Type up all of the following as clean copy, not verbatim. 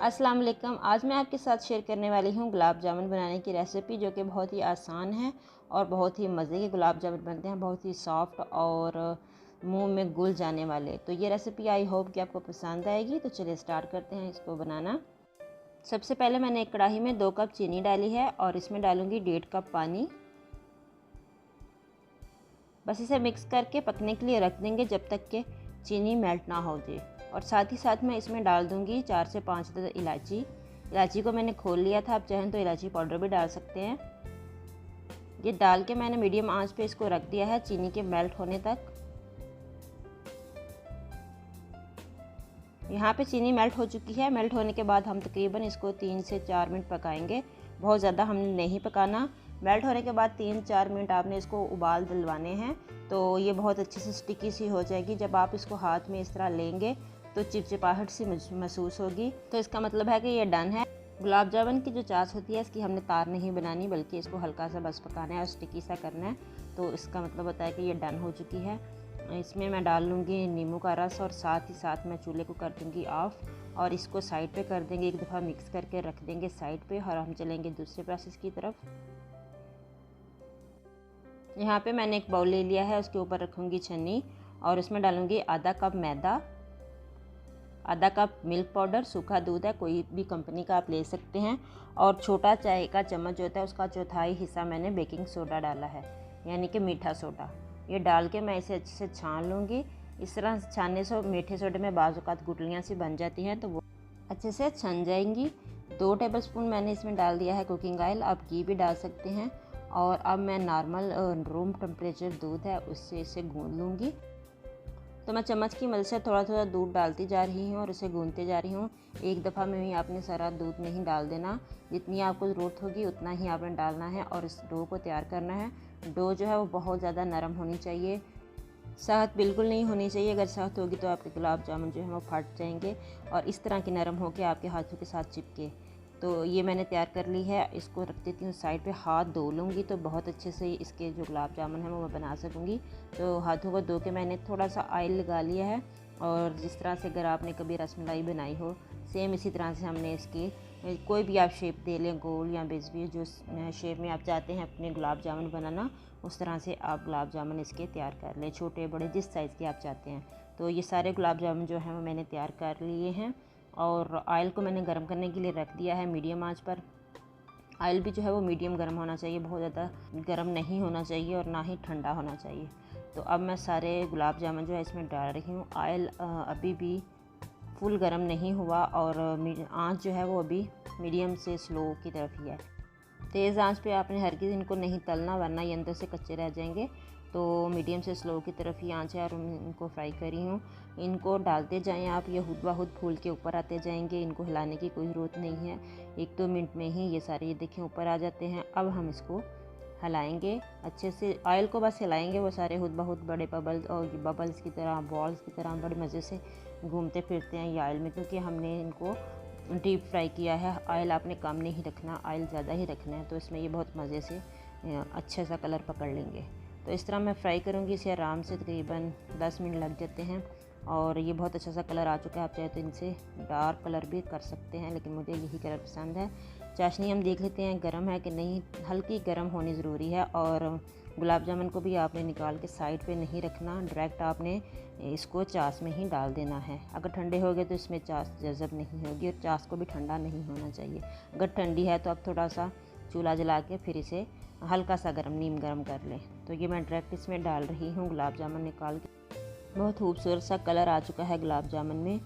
अस्सलाम वालेकुम। आज मैं आपके साथ शेयर करने वाली हूँ गुलाब जामुन बनाने की रेसिपी, जो कि बहुत ही आसान है और बहुत ही मज़े के गुलाब जामुन बनते हैं, बहुत ही सॉफ्ट और मुंह में घुल जाने वाले। तो ये रेसिपी आई होप कि आपको पसंद आएगी। तो चलिए स्टार्ट करते हैं इसको बनाना। सबसे पहले मैंने एक कढ़ाई में 2 कप चीनी डाली है और इसमें डालूँगी 1.5 कप पानी। बस इसे मिक्स करके पकने के लिए रख देंगे जब तक कि चीनी मेल्ट ना हो जाए। और साथ ही साथ मैं इसमें डाल दूंगी 4 से 5 इलायची। इलायची को मैंने खोल लिया था, आप चाहें तो इलायची पाउडर भी डाल सकते हैं। ये डाल के मैंने मीडियम आंच पे इसको रख दिया है चीनी के मेल्ट होने तक। यहाँ पे चीनी मेल्ट हो चुकी है। मेल्ट होने के बाद हम तकरीबन इसको 3 से 4 मिनट पकाएंगे, बहुत ज़्यादा हमने नहीं पकाना। मेल्ट होने के बाद 3-4 मिनट आपने इसको उबाल दिलवाने हैं, तो ये बहुत अच्छे से स्टिकी सी हो जाएगी। जब आप इसको हाथ में इस तरह लेंगे तो चिपचिपाहट सी महसूस होगी, तो इसका मतलब है कि ये डन है। गुलाब जामुन की जो चाश होती है, इसकी हमने तार नहीं बनानी, बल्कि इसको हल्का सा बस पकाना है और स्टिकी सा करना है। तो इसका मतलब होता है कि ये डन हो चुकी है। इसमें मैं डाल लूँगी नींबू का रस और साथ ही साथ मैं चूल्हे को कर दूँगी ऑफ और इसको साइड पे कर देंगे। एक दफ़ा मिक्स करके रख देंगे साइड पे और हम चलेंगे दूसरे प्रोसेस की तरफ। यहाँ पे मैंने एक बाउल ले लिया है, उसके ऊपर रखूँगी छन्नी और उसमें डालूँगी आधा कप मैदा, आधा कप मिल्क पाउडर, सूखा दूध है, कोई भी कंपनी का आप ले सकते हैं, और छोटा चाय का चम्मच जो होता है उसका चौथाई हिस्सा मैंने बेकिंग सोडा डाला है, यानी कि मीठा सोडा। ये डाल के मैं इसे अच्छे से छान लूँगी। इस तरह छानने से मीठे सोडे में बाज़ औक़ात गुठलियाँ सी बन जाती हैं, तो वो अच्छे से छन जाएंगी। 2 टेबलस्पून मैंने इसमें डाल दिया है कुकिंग ऑयल, आप घी भी डाल सकते हैं। और अब मैं नॉर्मल रूम टेम्परेचर दूध है उससे इसे गूँध लूँगी। तो मैं चम्मच की मदद से थोड़ा थोड़ा दूध डालती जा रही हूँ और इसे गूँधते जा रही हूँ। एक दफ़ा में ही आपने सारा दूध नहीं डाल देना, जितनी आपको ज़रूरत होगी उतना ही आपने डालना है और इस डो को तैयार करना है। डो जो है वो बहुत ज़्यादा नरम होनी चाहिए, सख्त बिल्कुल नहीं होनी चाहिए। अगर सख्त होगी तो आपके गुलाब जामुन जो है वो फट जाएंगे, और इस तरह की नरम होकर आपके हाथों के साथ चिपके। तो ये मैंने तैयार कर ली है, इसको रख देती हूँ साइड पे। हाथ धो लूँगी तो बहुत अच्छे से इसके जो गुलाब जामुन है वो मैं बना सकूँगी। तो हाथों को धो के मैंने थोड़ा सा ऑयल लगा लिया है, और जिस तरह से अगर आपने कभी रसमलाई बनाई हो, सेम इसी तरह से हमने इसकी कोई भी आप शेप दे लें, गोल या बेजवी, जो शेप में आप चाहते हैं अपने गुलाब जामुन बनाना, उस तरह से आप गुलाब जामुन इसके तैयार कर लें, छोटे बड़े जिस साइज़ के आप चाहते हैं। तो ये सारे गुलाब जामुन जो हैं वो मैंने तैयार कर लिए हैं, और ऑयल को मैंने गर्म करने के लिए रख दिया है मीडियम आंच पर। ऑयल भी जो है वो मीडियम गर्म होना चाहिए, बहुत ज़्यादा गर्म नहीं होना चाहिए और ना ही ठंडा होना चाहिए। तो अब मैं सारे गुलाब जामुन जो है इसमें डाल रही हूँ। ऑयल अभी भी फुल गर्म नहीं हुआ और आंच जो है वो अभी मीडियम से स्लो की तरफ ही है। तेज़ आंच पे आपने हरगिज़ इनको नहीं तलना, वरना ये अंदर से कच्चे रह जाएंगे। तो मीडियम से स्लो की तरफ ही आंच है और इनको फ्राई करी हूँ। इनको डालते जाएं आप, ये खुद ब खुद फूल के ऊपर आते जाएंगे, इनको हिलाने की कोई ज़रूरत नहीं है। 1-2 मिनट में ही ये सारे ये देखें ऊपर आ जाते हैं। अब हम इसको हिलाएंगे अच्छे से, ऑयल को बस हिलाएंगे, वो सारे खुद ब खुद बड़े बबल्स और बबल्स की तरह, बॉल्स की तरह बड़े मज़े से घूमते फिरते हैं ये ऑयल में, क्योंकि हमने इनको डीप फ्राई किया है। ऑयल आपने कम नहीं रखना, ऑयल ज़्यादा ही रखना है, तो इसमें ये बहुत मज़े से अच्छा सा कलर पकड़ लेंगे। तो इस तरह मैं फ्राई करूँगी इसे आराम से, तकरीबन 10 मिनट लग जाते हैं। और ये बहुत अच्छा सा कलर आ चुका है। आप चाहे तो इनसे डार्क कलर भी कर सकते हैं, लेकिन मुझे यही कलर पसंद है। चाशनी हम देख लेते हैं गर्म है कि नहीं, हल्की गर्म होनी ज़रूरी है। और गुलाब जामुन को भी आपने निकाल के साइड पे नहीं रखना, डायरेक्ट आपने इसको चाश में ही डाल देना है। अगर ठंडे हो गए तो इसमें चाश जज़ब नहीं होगी, और चाश को भी ठंडा नहीं होना चाहिए। अगर ठंडी है तो आप थोड़ा सा चूल्हा जला के फिर इसे हल्का सा नीम गर्म कर लें। तो ये मैं डायरेक्ट इसमें डाल रही हूँ गुलाब जामुन निकाल के। बहुत खूबसूरत सा कलर आ चुका है गुलाब जामुन में,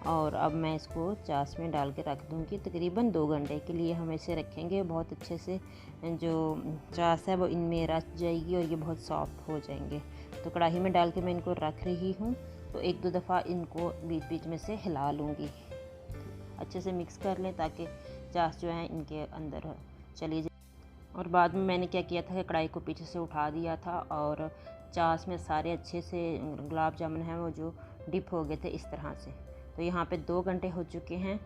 और अब मैं इसको चाश में डाल के रख दूँगी। तकरीबन 2 घंटे के लिए हम इसे रखेंगे। बहुत अच्छे से जो चाश है वो इनमें रच जाएगी और ये बहुत सॉफ्ट हो जाएंगे। तो कढ़ाई में डाल के मैं इनको रख रही हूँ, तो 1-2 दफ़ा इनको बीच बीच में से हिला लूँगी। अच्छे से मिक्स कर लें ताकि चाश जो है इनके अंदर चली जाए। और बाद में मैंने क्या किया था कि कढ़ाई को पीछे से उठा दिया था, और चाश में सारे अच्छे से गुलाब जामुन हैं वो जो डिप हो गए थे इस तरह से। तो यहाँ पे 2 घंटे हो चुके हैं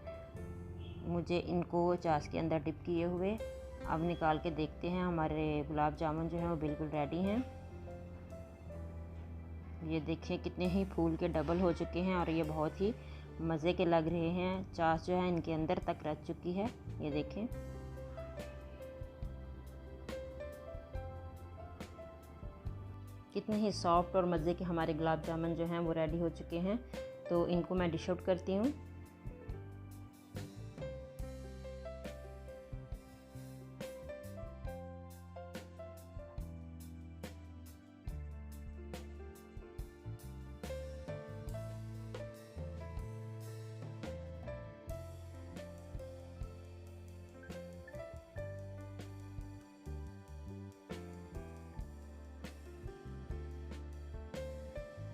मुझे इनको चाश के अंदर डिप किए हुए। अब निकाल के देखते हैं, हमारे गुलाब जामुन जो हैं वो बिल्कुल रेडी हैं। ये देखिए कितने ही फूल के डबल हो चुके हैं, और ये बहुत ही मज़े के लग रहे हैं। चाश जो है इनके अंदर तक रच चुकी है, ये देखें। कितने ही सॉफ्ट और मज़े के हमारे गुलाब जामुन जो हैं वो रेडी हो चुके हैं। तो इनको मैं डिश आउट करती हूँ।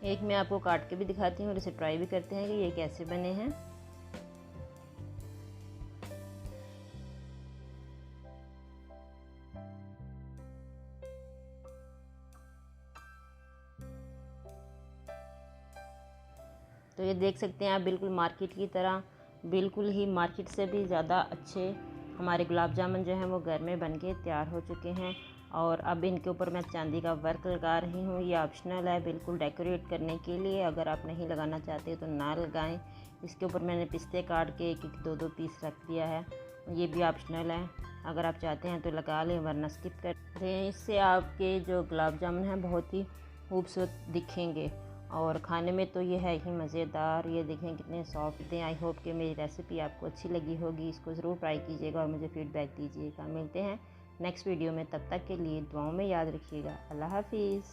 एक मैं आपको काट के भी दिखाती हूँ और इसे ट्राई भी करते हैं कि ये कैसे बने हैं। तो ये देख सकते हैं आप, बिल्कुल मार्केट की तरह, बिल्कुल ही मार्केट से भी ज़्यादा अच्छे हमारे गुलाब जामुन जो हैं वो घर में बन के तैयार हो चुके हैं। और अब इनके ऊपर मैं चांदी का वर्क लगा रही हूँ। ये ऑप्शनल है, बिल्कुल डेकोरेट करने के लिए। अगर आप नहीं लगाना चाहते तो ना लगाएं। इसके ऊपर मैंने पिस्ते काट के एक एक दो दो पीस रख दिया है, ये भी ऑप्शनल है। अगर आप चाहते हैं तो लगा लें, वरना स्किप कर दें। इससे आपके जो गुलाब जामुन हैं बहुत ही खूबसूरत दिखेंगे और खाने में तो ये है ही मज़ेदार। ये देखें कितने सॉफ्ट थे। आई होप कि मेरी रेसिपी आपको अच्छी लगी होगी। इसको ज़रूर ट्राई कीजिएगा और मुझे फ़ीडबैक दीजिएगा। मिलते हैं नेक्स्ट वीडियो में, तब तक के लिए दुआओं में याद रखिएगा। अल्लाह हाफिज़।